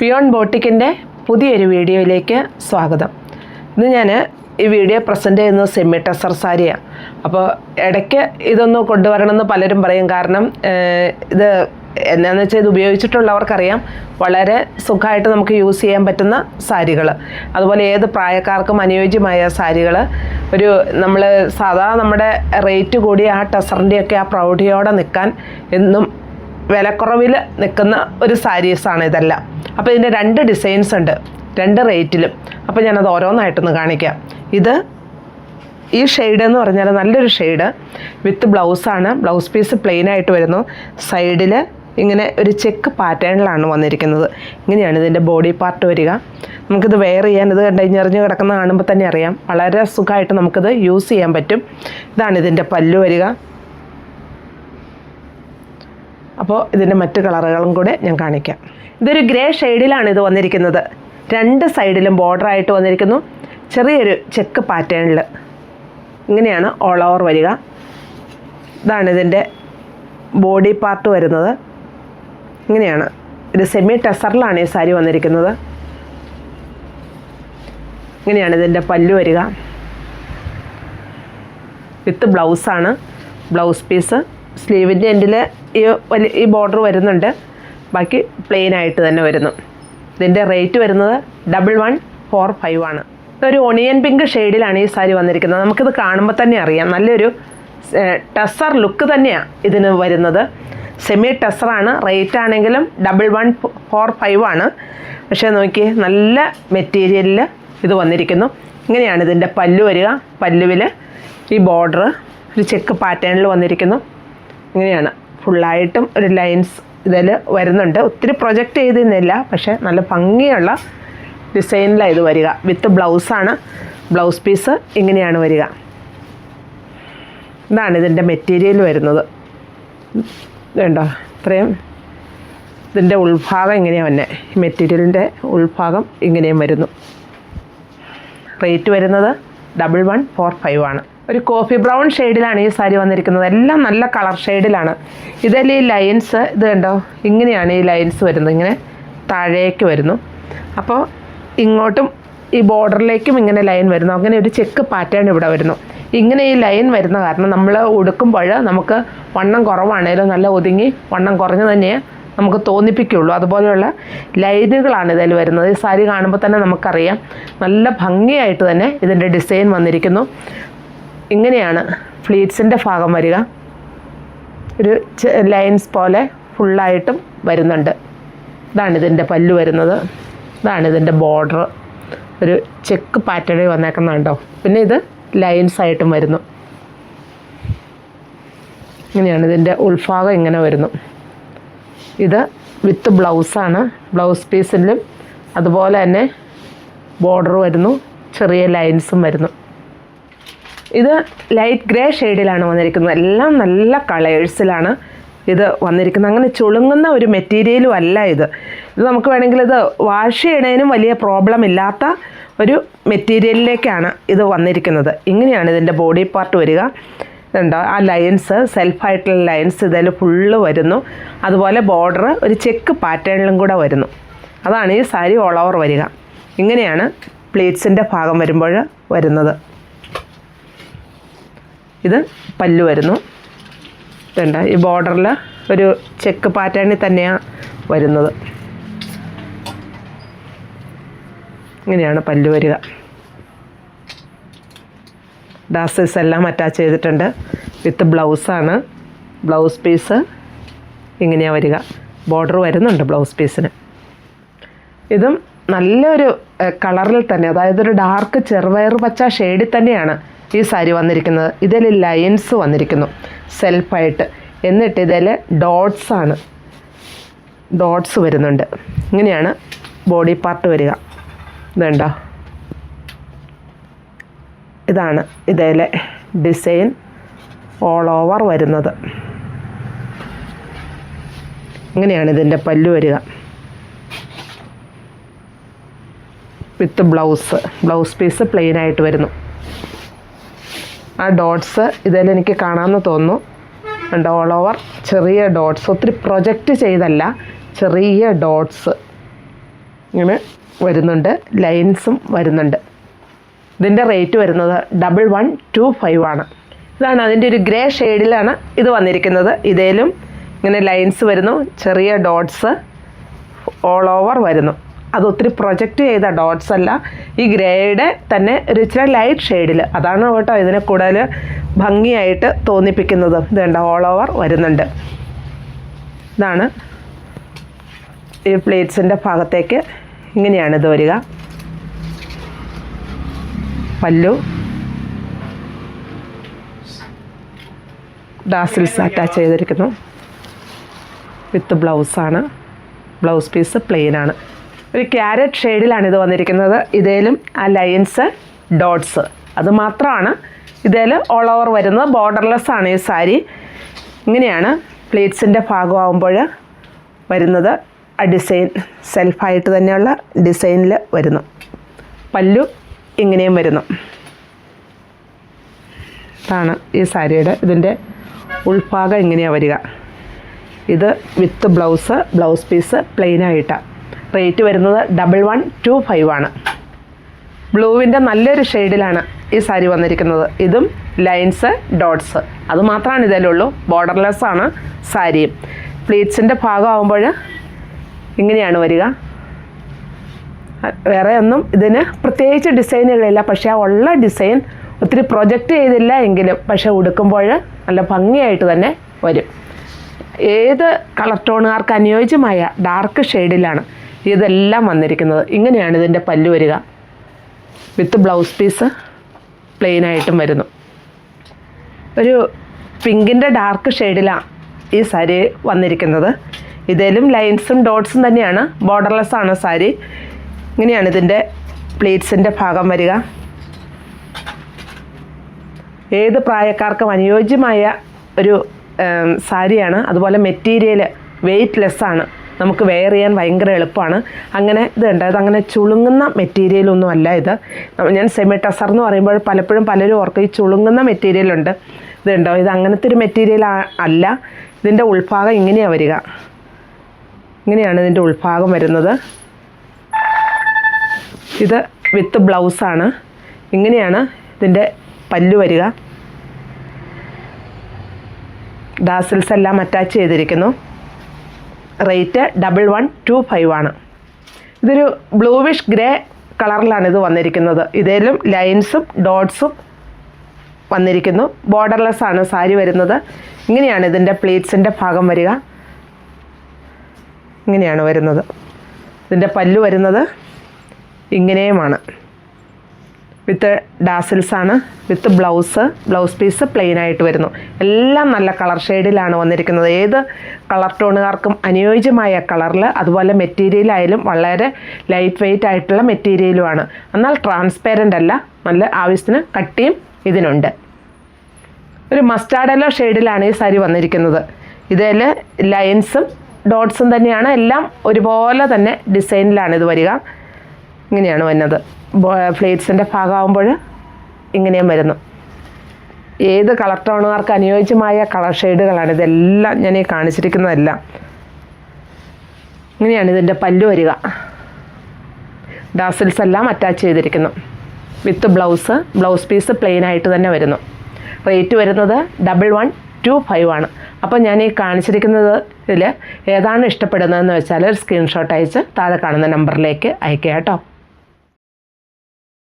Peon ബോട്ടിക്കിൻ്റെ പുതിയൊരു വീഡിയോയിലേക്ക് സ്വാഗതം. ഇന്ന് ഞാൻ ഈ വീഡിയോ പ്രസൻറ്റ് ചെയ്യുന്നത് സെമി ടെസർ സാരിയാണ്. അപ്പോൾ ഇടയ്ക്ക് ഇതൊന്ന് കൊണ്ടുവരണമെന്ന് പലരും പറയും. കാരണം ഇത് എന്നാന്ന് വെച്ചാൽ ഇത് ഉപയോഗിച്ചിട്ടുള്ളവർക്കറിയാം, വളരെ സുഖമായിട്ട് നമുക്ക് യൂസ് ചെയ്യാൻ പറ്റുന്ന സാരികൾ, അതുപോലെ ഏത് പ്രായക്കാർക്കും അനുയോജ്യമായ സാരികൾ, നമ്മൾ സാധാരണ നമ്മുടെ റേറ്റ് കൂടി ആ ടെസറിൻ്റെയൊക്കെ ആ പ്രൗഢിയോടെ നിൽക്കാൻ എന്നും വിലക്കുറവിൽ നിൽക്കുന്ന ഒരു സാരീസാണ് ഇതെല്ലാം. അപ്പോൾ ഇതിൻ്റെ 2 ഡിസൈൻസ് ഉണ്ട്, 2 റേറ്റിലും. അപ്പോൾ ഞാനത് ഓരോന്നായിട്ടൊന്ന് കാണിക്കാം. ഇത് ഈ ഷെയ്ഡ് എന്ന് പറഞ്ഞാൽ നല്ലൊരു ഷെയ്ഡ് വിത്ത് ബ്ലൗസാണ്. ബ്ലൗസ് പീസ് പ്ലെയിൻ ആയിട്ട് വരുന്നു. സൈഡിൽ ഇങ്ങനെ ഒരു ചെക്ക് പാറ്റേണിലാണ് വന്നിരിക്കുന്നത്. ഇങ്ങനെയാണ് ഇതിൻ്റെ ബോഡി പാർട്ട് വരിക. നമുക്കിത് വെയർ ചെയ്യാൻ, ഇത് കണ്ടഞ്ഞെറിഞ്ഞ് കിടക്കുന്ന കാണുമ്പോൾ തന്നെ അറിയാം, വളരെ സുഖമായിട്ട് നമുക്കിത് യൂസ് ചെയ്യാൻ പറ്റും. ഇതാണ് ഇതിൻ്റെ പല്ലു വരിക. അപ്പോൾ ഇതിൻ്റെ മറ്റ് കളറുകളും കൂടെ ഞാൻ കാണിക്കാം. ഇതൊരു ഗ്രേ ഷെയ്ഡിലാണ് ഇത് വന്നിരിക്കുന്നത്. 2 സൈഡിലും ബോർഡറായിട്ട് വന്നിരിക്കുന്നു. ചെറിയൊരു ചെക്ക് പാറ്റേണിൽ ഇങ്ങനെയാണ് ഓൾ ഓവർ വരിക. ഇതാണ് ഇതിൻ്റെ ബോഡി പാർട്ട് വരുന്നത്. ഇങ്ങനെയാണ്. ഇത് സെമി ടെസറിലാണ് ഈ സാരി വന്നിരിക്കുന്നത്. ഇങ്ങനെയാണ് ഇതിൻ്റെ പല്ലു വരിക. വിത്ത് ബ്ലൗസാണ്. ബ്ലൗസ് പീസ് സ്ലീവിൻ്റെ എൻഡിൽ ഈ ബോർഡർ വരുന്നുണ്ട്. ബാക്കി പ്ലെയിൻ ആയിട്ട് തന്നെ വരുന്നു. ഇതിൻ്റെ റേറ്റ് വരുന്നത് 1145 ആണ്. ഇതൊരു ഒണിയൻ പിങ്ക് ഷെയ്ഡിലാണ് ഈ സാരി വന്നിരിക്കുന്നത്. നമുക്കിത് കാണുമ്പോൾ തന്നെ അറിയാം, നല്ലൊരു ടെസർ ലുക്ക് തന്നെയാണ് ഇതിന് വരുന്നത്. സെമി ടെസറാണ്. റേറ്റ് ആണെങ്കിലും 1145 ആണ്. പക്ഷേ നോക്കി, നല്ല മെറ്റീരിയലിൽ ഇത് വന്നിരിക്കുന്നു. ഇങ്ങനെയാണ് ഇതിൻ്റെ പല്ലു വരിക. പല്ലുവിൽ ഈ ബോർഡർ ഒരു ചെക്ക് പാറ്റേണിൽ വന്നിരിക്കുന്നു. ഇങ്ങനെയാണ് ഫുള്ളായിട്ടും ഒരു ലൈൻസ് ഇതിൽ വരുന്നുണ്ട്. ഒത്തിരി പ്രൊജക്റ്റ് ചെയ്തിരുന്നില്ല, പക്ഷേ നല്ല ഭംഗിയുള്ള ഡിസൈനിലാണ് ഇത് വരിക. വിത്ത് ബ്ലൗസാണ്. ബ്ലൗസ് പീസ് ഇങ്ങനെയാണ് വരിക. ഇതാണ് ഇതിൻ്റെ മെറ്റീരിയൽ വരുന്നത്. ഇതുണ്ടോ, ഇത്രയും ഇതിൻ്റെ ഉൾഭാഗം ഇങ്ങനെയാണ് വന്നെ. ഈ മെറ്റീരിയലിൻ്റെ ഉൾഭാഗം ഇങ്ങനെയും വരുന്നു. റേറ്റ് വരുന്നത് 1145 ആണ്. ഒരു കോഫി ബ്രൗൺ ഷെയ്ഡിലാണ് ഈ സാരി വന്നിരിക്കുന്നത്. എല്ലാം നല്ല കളർ ഷെയ്ഡിലാണ്. ഇതിൽ ഈ ലൈൻസ് ഇത് കണ്ടോ, ഇങ്ങനെയാണ് ഈ ലൈൻസ് വരുന്നത്. ഇങ്ങനെ താഴേക്ക് വരുന്നു. അപ്പോൾ ഇങ്ങോട്ടും ഈ ബോർഡറിലേക്കും ഇങ്ങനെ ലൈൻ വരുന്നു. അങ്ങനെ ഒരു ചെക്ക് പാറ്റേൺ ഇവിടെ വരുന്നു. ഇങ്ങനെ ഈ ലൈൻ വരുന്ന കാരണം നമ്മൾ ഉടുക്കുമ്പോൾ നമുക്ക് വണ്ണം കുറവാണേലും നല്ല ഒതുങ്ങി വണ്ണം കുറഞ്ഞു തന്നെ നമുക്ക് തോന്നിപ്പിക്കുകയുള്ളൂ. അതുപോലെയുള്ള ലൈനുകളാണ് ഇതിൽ വരുന്നത്. ഈ സാരി കാണുമ്പോൾ തന്നെ നമുക്കറിയാം, നല്ല ഭംഗിയായിട്ട് തന്നെ ഇതിൻ്റെ ഡിസൈൻ വന്നിരിക്കുന്നു. ഇങ്ങനെയാണ് ഫ്ലീറ്റ്സിൻ്റെ ഭാഗം വരിക. ഒരു ലൈൻസ് പോലെ ഫുള്ളായിട്ടും വരുന്നുണ്ട്. ഇതാണ് ഇതിൻ്റെ പല്ലു വരുന്നത്. ഇതാണ് ഇതിൻ്റെ ബോർഡർ. ഒരു ചെക്ക് പാറ്റേണിൽ വന്നേക്കുന്നുണ്ടോ. പിന്നെ ഇത് ലൈൻസായിട്ടും വരുന്നു. ഇങ്ങനെയാണ് ഇതിൻ്റെ ഉൾഭാഗം ഇങ്ങനെ വരുന്നു. ഇത് വിത്ത് ബ്ലൗസാണ്. ബ്ലൗസ് പീസിലും അതുപോലെ തന്നെ ബോർഡർ വരുന്നു. ചെറിയ ലൈൻസും വരുന്നു. ഇത് ലൈറ്റ് ഗ്രേ ഷെയ്ഡിലാണ് വന്നിരിക്കുന്നത്. എല്ലാം നല്ല കളേഴ്സിലാണ് ഇത് വന്നിരിക്കുന്നത്. അങ്ങനെ ചുളുങ്ങുന്ന ഒരു മെറ്റീരിയലും അല്ല ഇത്. നമുക്ക് വേണമെങ്കിൽ ഇത് വാഷ് ചെയ്യണതിനും വലിയ പ്രോബ്ലം ഇല്ലാത്ത ഒരു മെറ്റീരിയലിലേക്കാണ് ഇത് വന്നിരിക്കുന്നത്. ഇങ്ങനെയാണ് ഇതിൻ്റെ ബോഡി പാർട്ട് വരിക. ഇതുണ്ടോ, ആ ലൈൻസ് സെൽഫായിട്ടുള്ള ലൈൻസ് ഇതിൽ ഫുള്ള് വരുന്നു. അതുപോലെ ബോർഡർ ഒരു ചെക്ക് പാറ്റേണിലും കൂടെ വരുന്നു. അതാണ് ഈ സാരി ഓൾ ഓവർ വരിക. ഇങ്ങനെയാണ് പ്ലീറ്റ്സിൻ്റെ ഭാഗം വരുമ്പോൾ വരുന്നത്. ഇത് പല്ലു വരുന്നു. ഇതുണ്ട്, ഈ ബോർഡറിൽ ഒരു ചെക്ക് പാറ്റേണിൽ തന്നെയാണ് വരുന്നത്. ഇങ്ങനെയാണ് പല്ലു വരിക. ഡാസസ് എല്ലാം അറ്റാച്ച് ചെയ്തിട്ടുണ്ട്. വിത്ത് ബ്ലൗസാണ്. ബ്ലൗസ് പീസ് ഇങ്ങനെയാണ് വരിക. ബോർഡർ വരുന്നുണ്ട് ബ്ലൗസ് പീസിന്. ഇതും നല്ലൊരു കളറിൽ തന്നെ, അതായത് ഒരു ഡാർക്ക് ചെറുപയർ പച്ച ഷെയ്ഡിൽ തന്നെയാണ് ഈ സാരി വന്നിരിക്കുന്നത്. ഇതിൽ ലൈൻസ് വന്നിരിക്കുന്നു സെൽഫായിട്ട്. എന്നിട്ട് ഇതിൽ ഡോട്ട്സാണ്, ഡോട്ട്സ് വരുന്നുണ്ട്. ഇങ്ങനെയാണ് ബോഡി പാർട്ട് വരിക. ഇതുണ്ടോ, ഇതാണ് ഇതിലെ ഡിസൈൻ ഓൾ ഓവർ വരുന്നത്. ഇങ്ങനെയാണ് ഇതിൻ്റെ പല്ലു വരിക. വിത്ത് ബ്ലൗസ് പീസ് പ്ലെയിൻ ആയിട്ട് വരുന്നു. ആ ഡോട്ട്സ് ഇതിലെനിക്ക് കാണാമെന്ന് തോന്നുന്നു. ഓൾ ഓവർ ചെറിയ ഡോട്ട്സ്, ഒത്തിരി പ്രൊജക്റ്റ് ചെയ്തല്ല, ചെറിയ ഡോട്ട്സ് ഇങ്ങനെ വരുന്നുണ്ട്, ലൈൻസും വരുന്നുണ്ട്. ഇതിൻ്റെ റേറ്റ് വരുന്നത് 1125 ആണ്. ഇതാണ് അതിൻ്റെ ഒരു ഗ്രേ ഷെയ്ഡിലാണ് ഇത് വന്നിരിക്കുന്നത്. ഇതേലും ഇങ്ങനെ ലൈൻസ് വരുന്നു, ചെറിയ ഡോട്ട്സ് ഓൾ ഓവർ വരുന്നു. അത് ഒത്തിരി പ്രൊജക്റ്റ് ചെയ്ത ഡോട്ട്സ് അല്ല, ഈ ഗ്രേയുടെ തന്നെ ഒരു ഇച്ചിരി ലൈറ്റ് ഷെയ്ഡിൽ. അതാണ് കേട്ടോ ഇതിനെ കൂടുതൽ ഭംഗിയായിട്ട് തോന്നിപ്പിക്കുന്നത്. ഇത് കണ്ടോ, ഓൾ ഓവർ വരുന്നുണ്ട്. ഇതാണ് ഈ പ്ലേറ്റ്സിൻ്റെ ഭാഗത്തേക്ക് ഇങ്ങനെയാണ് ഇത് വരിക. പല്ലു, ഡാസിൽസ് അറ്റാച്ച് ചെയ്തിരിക്കുന്നു. വിത്ത് ബ്ലൗസാണ്. ബ്ലൗസ് പീസ് പ്ലെയിനാണ്. ഒരു ക്യാരറ്റ് ഷെയ്ഡിലാണ് ഇത് വന്നിരിക്കുന്നത്. ഇതേലും ആ ലൈൻസ് ഡോട്ട്സ് അത് മാത്രമാണ് ഇതേൽ ഓൾ ഓവർ വരുന്നത്. ബോർഡർലെസ് ആണ് ഈ സാരി. ഇങ്ങനെയാണ് പ്ലേറ്റ്സിൻ്റെ ഭാഗമാകുമ്പോൾ വരുന്നത്. ആ ഡിസൈൻ സെൽഫായിട്ട് തന്നെയുള്ള ഡിസൈനിൽ വരുന്നു. പല്ലു ഇങ്ങനെയും വരുന്നു. ഇതാണ് ഈ സാരിയുടെ ഇതിൻ്റെ ഉൾഭാഗം ഇങ്ങനെയാണ് വരിക. ഇത് വിത്ത് ബ്ലൗസ്, ബ്ലൗസ് പീസ് പ്ലെയിനായിട്ടാണ്. റേറ്റ് വരുന്നത് 1125 ആണ്. ബ്ലൂവിൻ്റെ നല്ലൊരു ഷെയ്ഡിലാണ് ഈ സാരി വന്നിരിക്കുന്നത്. ഇതും ലൈൻസ് ഡോട്ട്സ് അത് മാത്രമാണ് ഇതിലുള്ളൂ. ബോർഡർലെസ് ആണ് സാരിയും. പ്ലീറ്റ്സിൻ്റെ ഭാഗമാകുമ്പോൾ ഇങ്ങനെയാണ് വരിക. വേറെ ഒന്നും ഇതിന് പ്രത്യേകിച്ച് ഡിസൈനുകളില്ല. പക്ഷേ ആ ഉള്ള ഡിസൈൻ ഒത്തിരി പ്രൊജക്റ്റ് ചെയ്തില്ല എങ്കിലും പക്ഷേ ഉടുക്കുമ്പോൾ നല്ല ഭംഗിയായിട്ട് തന്നെ വരും. ഏത് കളർ ടോണുകാർക്ക് അനുയോജ്യമായ ഡാർക്ക് ഷെയ്ഡിലാണ് ഇതെല്ലാം വന്നിരിക്കുന്നത്. ഇങ്ങനെയാണ് ഇതിൻ്റെ പല്ലു വരിക. വിത്ത് ബ്ലൗസ് പീസ് പ്ലെയിനായിട്ടും വരുന്നു. ഒരു പിങ്കിൻ്റെ ഡാർക്ക് ഷെയ്ഡിലാണ് ഈ സാരി വന്നിരിക്കുന്നത്. ഇതിലും ലൈൻസും ഡോട്ട്സും തന്നെയാണ്. ബോർഡർലെസ് ആണ് സാരി. ഇങ്ങനെയാണ് ഇതിൻ്റെ പ്ലീറ്റ്സിൻ്റെ ഭാഗം വരിക. ഏത് പ്രായക്കാർക്കും അനുയോജ്യമായ ഒരു സാരിയാണ്. അതുപോലെ മെറ്റീരിയൽ വെയ്റ്റ്ലെസ്സാണ്. നമുക്ക് വെയർ ചെയ്യാൻ ഭയങ്കര എളുപ്പമാണ്. അങ്ങനെ ഇത് ഉണ്ട്, ഇതങ്ങനെ ചുളുങ്ങുന്ന മെറ്റീരിയലൊന്നും അല്ല ഇത്. ഞാൻ സെമി ടസർ എന്ന് പറയുമ്പോൾ പലപ്പോഴും പലരും ഓർക്കും ഈ ചുളുങ്ങുന്ന മെറ്റീരിയലുണ്ട്. ഇതുണ്ടോ, ഇത് അങ്ങനത്തെ ഒരു മെറ്റീരിയൽ അല്ല. ഇതിൻ്റെ ഉൾഭാഗം ഇങ്ങനെയാണ് വരിക. ഇങ്ങനെയാണ് ഇതിൻ്റെ ഉൾഭാഗം വരുന്നത്. ഇത് വിത്ത് ബ്ലൗസാണ്. ഇങ്ങനെയാണ് ഇതിൻ്റെ പല്ലു വരിക. ഡാസിൽസ് എല്ലാം അറ്റാച്ച് ചെയ്തിരിക്കുന്നു. റേറ്റ് 1125 ആണ്. ഇതൊരു ബ്ലൂവിഷ് ഗ്രേ കളറിലാണ് ഇത് വന്നിരിക്കുന്നത്. ഇതിലും ലൈൻസും ഡോട്ട്സും വന്നിരിക്കുന്നു. ബോർഡർലെസ് ആണ് സാരി വരുന്നത്. ഇങ്ങനെയാണ് ഇതിൻ്റെ പ്ലീറ്റ്സിൻ്റെ ഭാഗം വരിക. ഇങ്ങനെയാണ് വരുന്നത്. ഇതിൻ്റെ പല്ലു വരുന്നത് ഇങ്ങനെയുമാണ്. വിത്ത് ഡാസിൽസാണ്. വിത്ത് ബ്ലൗസ് പീസ് പ്ലെയിനായിട്ട് വരുന്നു. എല്ലാം നല്ല കളർ ഷെയ്ഡിലാണ് വന്നിരിക്കുന്നത്. ഏത് കളർ ടോണുകാർക്കും അനുയോജ്യമായ കളറിൽ. അതുപോലെ മെറ്റീരിയലായാലും വളരെ ലൈറ്റ് വെയ്റ്റ് ആയിട്ടുള്ള മെറ്റീരിയലുമാണ്. എന്നാൽ ട്രാൻസ്പെറൻ്റ് അല്ല. നല്ല ആവശ്യത്തിന് കട്ടിയും ഇതിനുണ്ട്. ഒരു മസ്റ്റാർഡ് യെല്ലോ ഷെയ്ഡിലാണ് ഈ സാരി വന്നിരിക്കുന്നത്. ഇതിൽ ലൈൻസും ഡോട്ട്സും തന്നെയാണ്. എല്ലാം ഒരുപോലെ തന്നെ ഡിസൈനിലാണ് ഇത് വരിക. ഇങ്ങനെയാണ് വരുന്നത്. പ്ലേറ്റ്സിൻ്റെ ഭാഗമാകുമ്പോൾ ഇങ്ങനെയും വരുന്നു. ഏത് കളർ ടോണുകാർക്ക് അനുയോജ്യമായ കളർ ഷെയ്ഡുകളാണ് ഇതെല്ലാം ഞാൻ ഈ കാണിച്ചിരിക്കുന്നതെല്ലാം. ഇങ്ങനെയാണ് ഇതിൻ്റെ പല്ലു വരിക. ഡാസിൽസ് എല്ലാം അറ്റാച്ച് ചെയ്തിരിക്കുന്നു. വിത്ത് ബ്ലൗസ് പീസ് പ്ലെയിനായിട്ട് തന്നെ വരുന്നു. റേറ്റ് വരുന്നത് 1125 ആണ്. അപ്പോൾ ഞാൻ ഈ കാണിച്ചിരിക്കുന്നതിൽ ഏതാണ് ഇഷ്ടപ്പെടുന്നതെന്ന് വെച്ചാൽ ഒരു സ്ക്രീൻഷോട്ട് അയച്ച് താഴെ കാണുന്ന നമ്പറിലേക്ക് അയക്കുക കേട്ടോ.